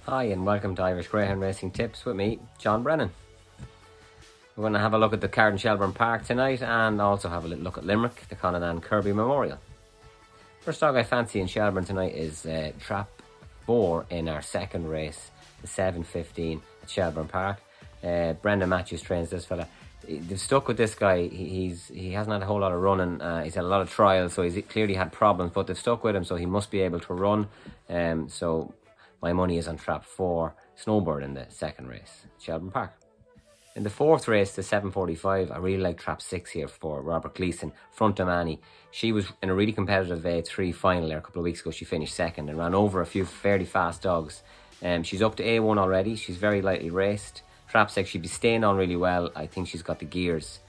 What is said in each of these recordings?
Hi and welcome to Irish Greyhound Racing Tips with me, John Brennan. We're going to have a look at the card in Shelbourne Park tonight and also have a little look at Limerick, the Conan Kirby Memorial. First dog I fancy in Shelbourne tonight is Trap 4 in our second race, the 7:15 at Shelbourne Park. Brendan Matthews trains this fella. They've stuck with this guy. He hasn't had a whole lot of running. He's had a lot of trials, so he's clearly had problems, but they've stuck with him, so he must be able to run. So my money is on Trap 4, Snowbird in the second race at Shelbourne Park. In the fourth race, the 7:45, I really like Trap 6 here for Robert Gleeson, Front of Annie. She was in a really competitive A3 final there a couple of weeks ago. She finished second and ran over a few fairly fast dogs. She's up to A1 already. She's very lightly raced. Trap 6, she'd be staying on really well. I think she's got the gears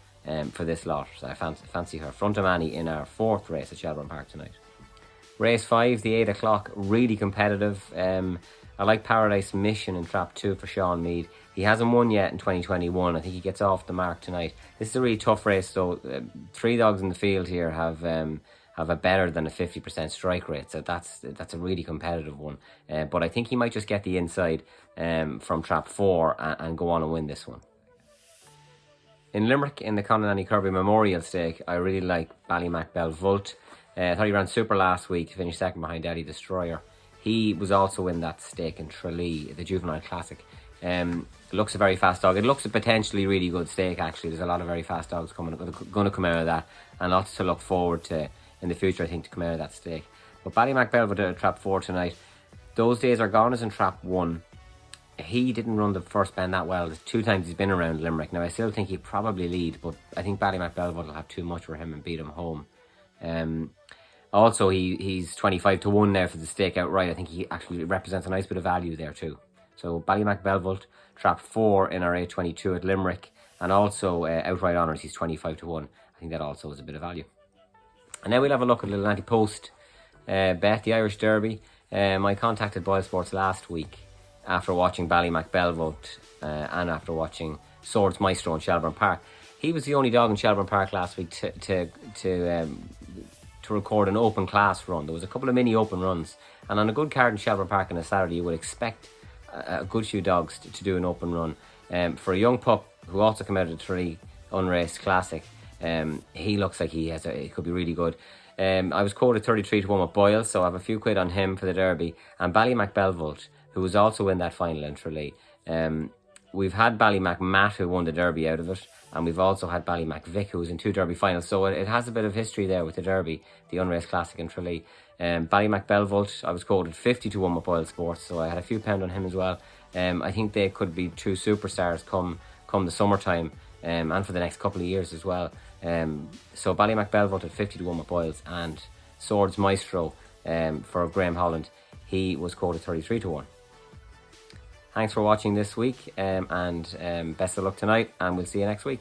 for this lot. So I fancy her. Front of Annie in our fourth race at Shelbourne Park tonight. Race 5, the 8 o'clock, really competitive. I like Paradise Mission in Trap 2 for Sean Mead. He hasn't won yet in 2021. I think he gets off the mark tonight. This is a really tough race though. 3 dogs in the field here have a better than a 50% strike rate, so that's a really competitive one. But I think he might just get the inside from Trap 4 and go on and win this one. In Limerick, in the Conan Kirby Memorial Stake, I really like Ballymac Belvolt. I thought he ran super last week, finished second behind Daddy Destroyer. He was also in that stake in Tralee, the Juvenile Classic. Looks a very fast dog. It looks a potentially really good stake, actually. There's a lot of very fast dogs going to come out of that, and lots to look forward to in the future, I think, to come out of that stake. But Ballymac Belvolt at Trap 4 tonight. Those days are gone as in Trap 1. He didn't run the first bend that well. There's 2 times he's been around Limerick. Now, I still think he'd probably lead, but I think Ballymac Belvolt will have too much for him and beat him home. Also, he's 25 to 1 now for the stake outright. I think he actually represents a nice bit of value there too. So Ballymac Belvolt, Trap 4 in our A22 at Limerick, and also outright honours, he's 25 to 1. I think that also is a bit of value. And now we'll have a look at a little anti-post bet, the Irish Derby. I contacted Boyle Sports last week after watching Ballymac Belvolt and after watching Swords Maestro in Shelbourne Park. He was the only dog in Shelbourne Park last week to record an open class run. There was a couple of mini open runs, and on a good card in Shelbourne Park on a Saturday, you would expect a good few dogs to do an open run. For a young pup who also came out of the Tralee Unraced Classic, he looks like it could be really good. I was quoted 33 to 1 with Boyle, so I have a few quid on him for the Derby. And Ballymac Belvolt, who was also in that final in Tralee. We've had Ballymac Matt, who won the Derby out of it, and we've also had Ballymac Vic, who was in 2 Derby finals. So it has a bit of history there with the Derby, the Unraced Classic in Tralee. Ballymac Belvolt, I was quoted 50 to 1 with Boyle Sports, so I had a few pound on him as well. I think they could be 2 superstars come the summertime, and for the next couple of years as well. So Ballymac Belvolt at 50 to 1 with Boyles, and Swords Maestro for Graham Holland, he was quoted 33 to 1. Thanks for watching this week, and best of luck tonight, and we'll see you next week.